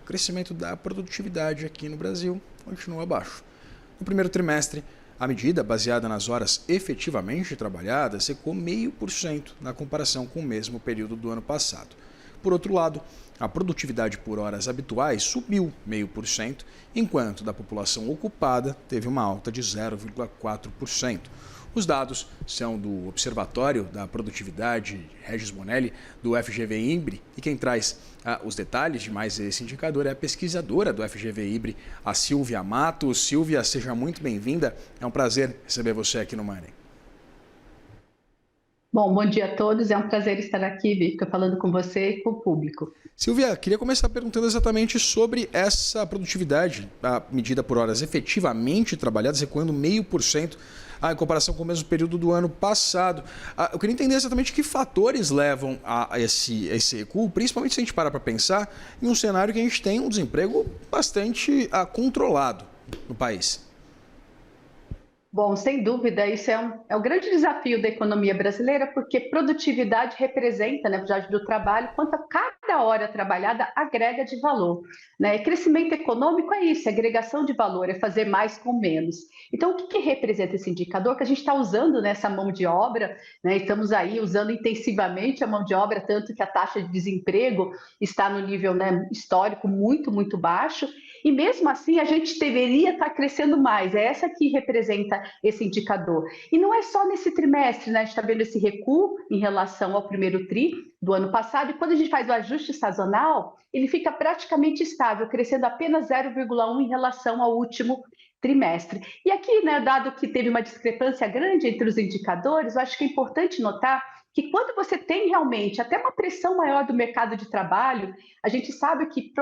crescimento da produtividade aqui no Brasil continua baixo. No primeiro trimestre, a medida, baseada nas horas efetivamente trabalhadas, secou 0,5% na comparação com o mesmo período do ano passado. Por outro lado, a produtividade por horas habituais subiu 0,5%, enquanto da população ocupada teve uma alta de 0,4%. Os dados são do Observatório da Produtividade Regis Bonelli, do FGV-IBRE, e quem traz os detalhes de mais esse indicador é a pesquisadora do FGV-IBRE, a Silvia Matos. Silvia, seja muito bem-vinda. É um prazer receber você aqui no Money. Bom dia a todos. É um prazer estar aqui, Victor, falando com você e com o público. Silvia, queria começar perguntando exatamente sobre essa produtividade, a medida por horas efetivamente trabalhadas, recuando 0,5% em comparação com o mesmo período do ano passado. Eu queria entender exatamente que fatores levam a esse recuo, principalmente se a gente parar para pensar em um cenário que a gente tem um desemprego bastante controlado no país. Bom, sem dúvida, isso é um grande desafio da economia brasileira, porque produtividade representa, na verdade, do trabalho, quanto a cada hora trabalhada agrega de valor. Né? E crescimento econômico é isso, é agregação de valor, é fazer mais com menos. Então, o que representa esse indicador? Que a gente está usando nessa mão de obra, né? Estamos aí usando intensivamente a mão de obra, tanto que a taxa de desemprego está no nível, né, histórico muito, muito baixo, e mesmo assim a gente deveria estar crescendo mais, é essa que representa esse indicador. E não é só nesse trimestre, né? A gente está vendo esse recuo em relação ao primeiro TRI do ano passado, e quando a gente faz o ajuste sazonal, ele fica praticamente estável, crescendo apenas 0,1 em relação ao último trimestre. E aqui, né, dado que teve uma discrepância grande entre os indicadores, eu acho que é importante notar que quando você tem realmente até uma pressão maior do mercado de trabalho, a gente sabe que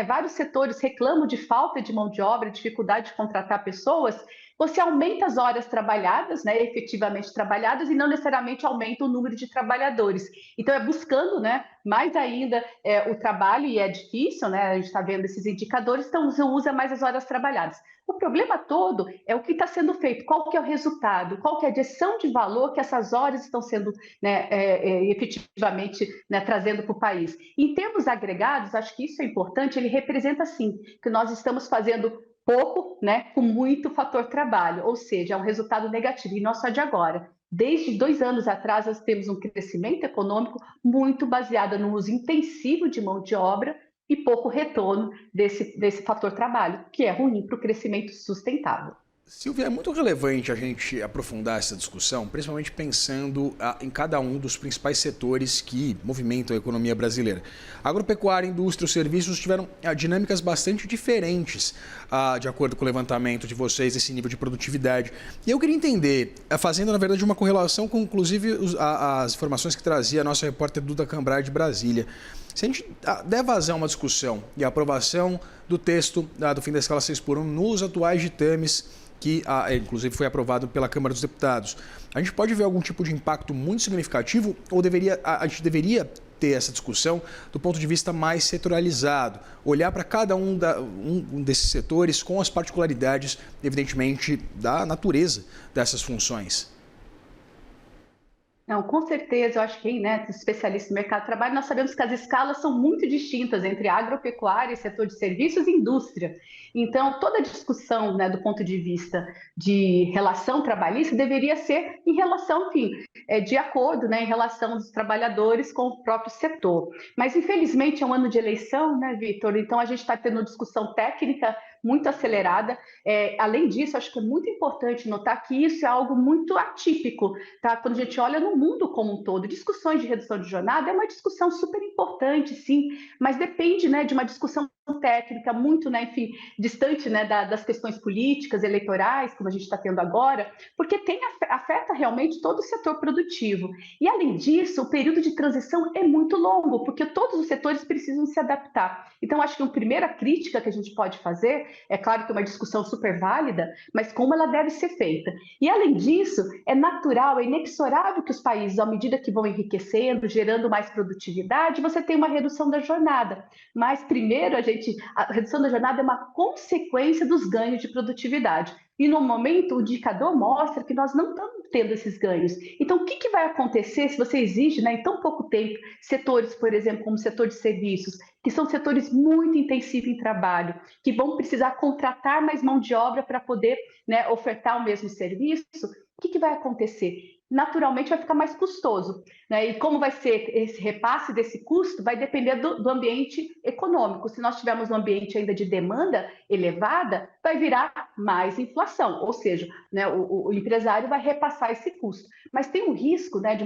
vários setores reclamam de falta de mão de obra, dificuldade de contratar pessoas, você aumenta as horas trabalhadas, né, efetivamente trabalhadas, e não necessariamente aumenta o número de trabalhadores. Então, é buscando, né, mais ainda o trabalho, e é difícil, né, a gente está vendo esses indicadores, então você usa mais as horas trabalhadas. O problema todo é o que está sendo feito, qual que é o resultado, qual que é a adição de valor que essas horas estão sendo, né, efetivamente, né, trazendo para o país. Em termos agregados, acho que isso é importante, ele representa, sim, que nós estamos fazendo pouco, né, com muito fator trabalho, ou seja, é um resultado negativo, e não só de agora. Desde 2 anos atrás, nós temos um crescimento econômico muito baseado no uso intensivo de mão de obra e pouco retorno desse fator trabalho, que é ruim para o crescimento sustentável. Silvia, é muito relevante a gente aprofundar essa discussão, principalmente pensando em cada um dos principais setores que movimentam a economia brasileira. A agropecuária, indústria, os serviços tiveram dinâmicas bastante diferentes, de acordo com o levantamento de vocês, esse nível de produtividade. E eu queria entender, fazendo na verdade uma correlação com inclusive as informações que trazia a nossa repórter Duda Cambrai de Brasília. Se a gente der vazão a uma discussão e a aprovação do texto do fim da escala 6x1 nos atuais ditames, que inclusive foi aprovado pela Câmara dos Deputados, a gente pode ver algum tipo de impacto muito significativo ou a gente deveria ter essa discussão do ponto de vista mais setorializado, olhar para cada um desses setores com as particularidades, evidentemente, da natureza dessas funções? Não, com certeza, eu acho que, né, especialistas no mercado de trabalho, nós sabemos que as escalas são muito distintas entre agropecuária, setor de serviços e indústria. Então, toda a discussão, né, do ponto de vista de relação trabalhista deveria ser em relação, enfim, de acordo, né, em relação dos trabalhadores com o próprio setor. Mas, infelizmente, é um ano de eleição, né, Vitor? Então, a gente está tendo discussão técnica muito acelerada. Além disso, acho que é muito importante notar que isso é algo muito atípico, tá? Quando a gente olha no mundo como um todo, discussões de redução de jornada é uma discussão super importante, sim, mas depende, né, de uma discussão técnica muito, né, enfim, distante, né, das questões políticas, eleitorais, como a gente está tendo agora, porque afeta realmente todo o setor produtivo. E, além disso, o período de transição é muito longo, porque todos os setores precisam se adaptar. Então, acho que uma primeira crítica que a gente pode fazer, é claro que é uma discussão super válida, mas como ela deve ser feita. E, além disso, é natural, é inexorável que os países, à medida que vão enriquecendo, gerando mais produtividade, você tem uma redução da jornada. Mas, primeiro, a redução da jornada é uma consequência dos ganhos de produtividade. E no momento o indicador mostra que nós não estamos tendo esses ganhos. Então, o que vai acontecer se você exige, né, em tão pouco tempo, setores, por exemplo, como o setor de serviços, que são setores muito intensivos em trabalho, que vão precisar contratar mais mão de obra para poder, né, ofertar o mesmo serviço? O que vai acontecer? Naturalmente vai ficar mais custoso, né? E como vai ser esse repasse desse custo vai depender do ambiente econômico. Se nós tivermos um ambiente ainda de demanda elevada, vai virar mais inflação, ou seja, né, o empresário vai repassar esse custo. Mas tem um risco, né, de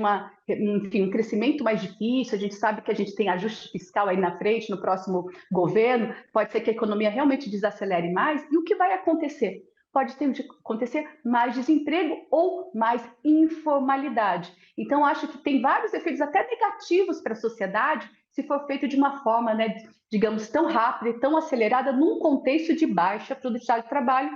enfim, um crescimento mais difícil. A gente sabe que a gente tem ajuste fiscal aí na frente, no próximo governo, pode ser que a economia realmente desacelere mais. E o que vai acontecer? Pode acontecer mais desemprego ou mais informalidade. Então, acho que tem vários efeitos até negativos para a sociedade se for feito de uma forma, né, digamos, tão rápida e tão acelerada num contexto de baixa produtividade de trabalho,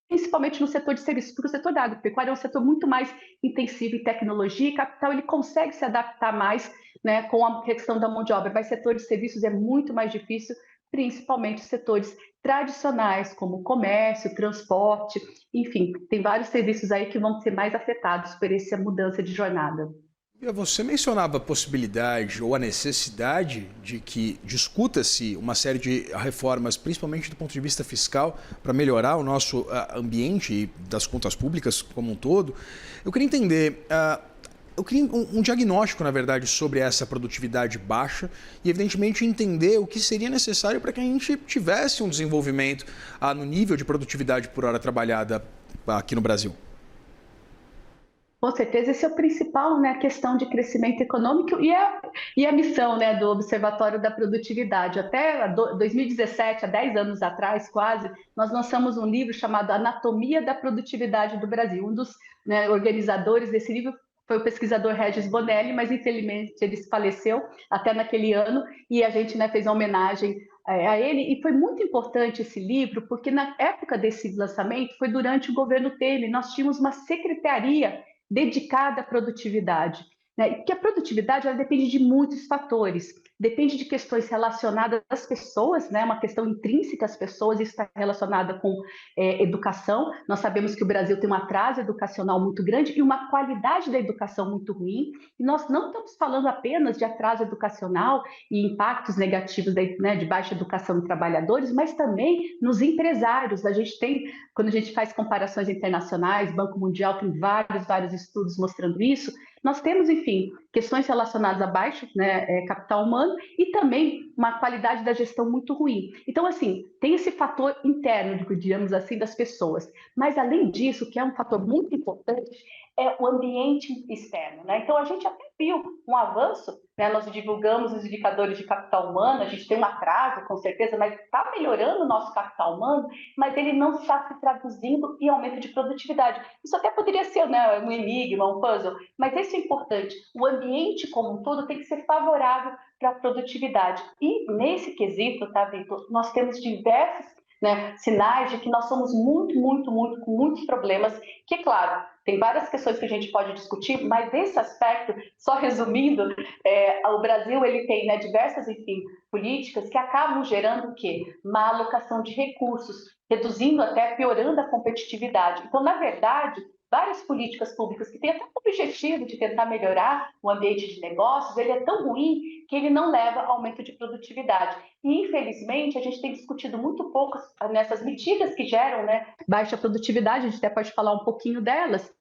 principalmente no setor de serviços, porque o setor da agropecuária é um setor muito mais intensivo em tecnologia e capital, ele consegue se adaptar mais, né, com a questão da mão de obra, mas o setor de serviços é muito mais difícil, principalmente setores tradicionais, como comércio, transporte, enfim, tem vários serviços aí que vão ser mais afetados por essa mudança de jornada. Você mencionava a possibilidade ou a necessidade de que discuta-se uma série de reformas, principalmente do ponto de vista fiscal, para melhorar o nosso ambiente e das contas públicas como um todo. Eu queria entender, eu queria um diagnóstico, na verdade, sobre essa produtividade baixa e, evidentemente, entender o que seria necessário para que a gente tivesse um desenvolvimento no nível de produtividade por hora trabalhada aqui no Brasil. Com certeza, esse é o principal, né, questão de crescimento econômico e a missão, né, do Observatório da Produtividade. Até 2017, há 10 anos atrás, quase, nós lançamos um livro chamado Anatomia da Produtividade do Brasil. Um dos, né, organizadores desse livro foi o pesquisador Regis Bonelli, mas infelizmente ele faleceu até naquele ano e a gente, né, fez uma homenagem a ele. E foi muito importante esse livro, porque na época desse lançamento, foi durante o governo Temer, nós tínhamos uma secretaria dedicada à produtividade, né? Porque a produtividade ela depende de muitos fatores, depende de questões relacionadas às pessoas, né? Uma questão intrínseca às pessoas, isso está relacionada com educação. Nós sabemos que o Brasil tem um atraso educacional muito grande e uma qualidade da educação muito ruim, e nós não estamos falando apenas de atraso educacional e impactos negativos né, de baixa educação em trabalhadores, mas também nos empresários. A gente tem, quando a gente faz comparações internacionais, Banco Mundial tem vários estudos mostrando isso, nós temos, enfim, questões relacionadas a baixo, né, capital humano e também uma qualidade da gestão muito ruim. Então, assim, tem esse fator interno, digamos assim, das pessoas. Mas, além disso, que é um fator muito importante, é o ambiente externo, né? Então, a gente até viu um avanço, né? Nós divulgamos os indicadores de capital humano, a gente tem um atraso, com certeza, mas está melhorando o nosso capital humano, mas ele não está se traduzindo em aumento de produtividade. Isso até poderia ser, né, um enigma, um puzzle, mas isso é importante. O ambiente como um todo tem que ser favorável para a produtividade. E nesse quesito, tá, Vitor, nós temos diversos, né, sinais de que nós somos com muitos problemas, que, claro, tem várias questões que a gente pode discutir, mas nesse aspecto, só resumindo, o Brasil ele tem, né, diversas, enfim, políticas que acabam gerando o quê? Má alocação de recursos, reduzindo até, piorando a competitividade. Então, na verdade, várias políticas públicas que têm até o objetivo de tentar melhorar o ambiente de negócios, ele é tão ruim que ele não leva a aumento de produtividade. E, infelizmente, a gente tem discutido muito pouco nessas medidas que geram, né, baixa produtividade, a gente até pode falar um pouquinho delas,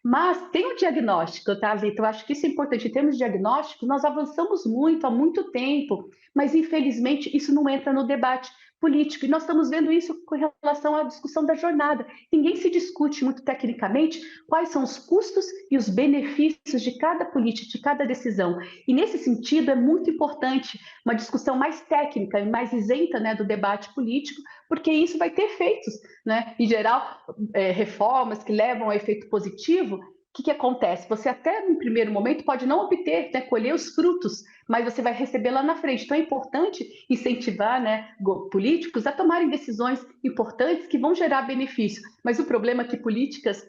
mas tem um diagnóstico, tá, Vitor? Eu acho que isso é importante. Em termos de diagnóstico, nós avançamos muito, há muito tempo, mas infelizmente isso não entra no debate político. E nós estamos vendo isso com relação à discussão da jornada. Ninguém se discute muito tecnicamente quais são os custos e os benefícios de cada política, de cada decisão. E nesse sentido é muito importante uma discussão mais técnica e mais isenta, né, do debate político, porque isso vai ter efeitos, né? Em geral, reformas que levam a efeito positivo. O que acontece? Você até no primeiro momento pode não obter, né, colher os frutos, mas você vai receber lá na frente. Então é importante incentivar, né, políticos a tomarem decisões importantes que vão gerar benefício. Mas o problema é que políticas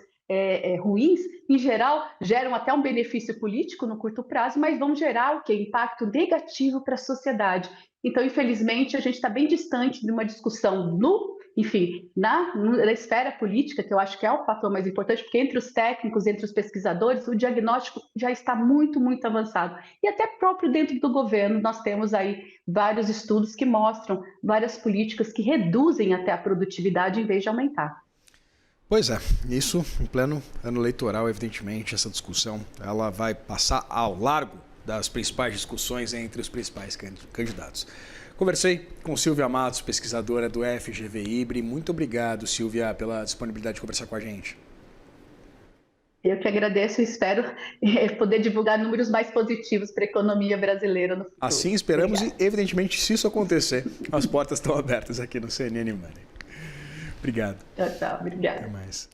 ruins, em geral, geram até um benefício político no curto prazo, mas vão gerar o quê? Impacto negativo para a sociedade. Então, infelizmente, a gente está bem distante de uma discussão no enfim, na esfera política, que eu acho que é o fator mais importante, porque entre os técnicos, entre os pesquisadores, o diagnóstico já está muito, muito avançado. E até próprio dentro do governo, nós temos aí vários estudos que mostram várias políticas que reduzem até a produtividade em vez de aumentar. Pois é, isso em pleno ano eleitoral, evidentemente, essa discussão ela vai passar ao largo das principais discussões entre os principais candidatos. Conversei com Silvia Matos, pesquisadora do FGV-IBRE. Muito obrigado, Silvia, pela disponibilidade de conversar com a gente. Eu que agradeço e espero poder divulgar números mais positivos para a economia brasileira no futuro. Assim esperamos. Obrigada. E, evidentemente, se isso acontecer, as portas estão abertas aqui no CNN Money. Obrigado. Tchau, tchau. Obrigada. Até mais.